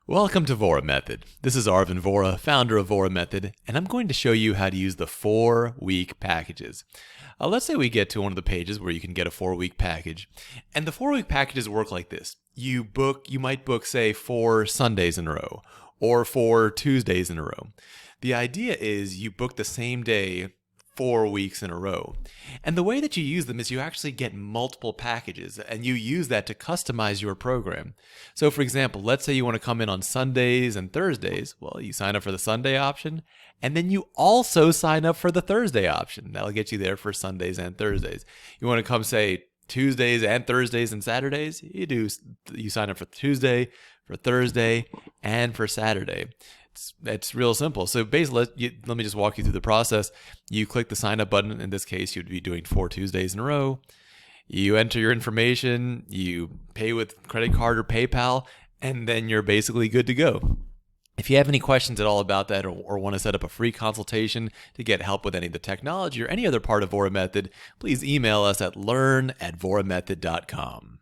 Welcome to Vora Method. This is Arvin Vora, founder of Vora Method, and I'm going to show you how to use the 4-week packages. Let's say we get to one of the pages where you can get a 4-week package, and the 4-week packages work like this. You might book, say, 4 Sundays in a row, or 4 Tuesdays in a row. The idea is you book the same day 4 weeks in a row. And the way that you use them is you actually get multiple packages and you use that to customize your program. So for example, let's say you want to come in on Sundays and Thursdays. Well, you sign up for the Sunday option and then you also sign up for the Thursday option. That'll get you there for Sundays and Thursdays. You want to come, say, Tuesdays and Thursdays and Saturdays, you sign up for Tuesday, for Thursday, and for Saturday. It's real simple. So basically, let me just walk you through the process. You click the sign up button. In this case, you'd be doing 4 Tuesdays in a row. You enter your information, you pay with credit card or PayPal, and then you're basically good to go. If you have any questions at all about that or want to set up a free consultation to get help with any of the technology or any other part of Vora Method, please email us at learn@voramethod.com.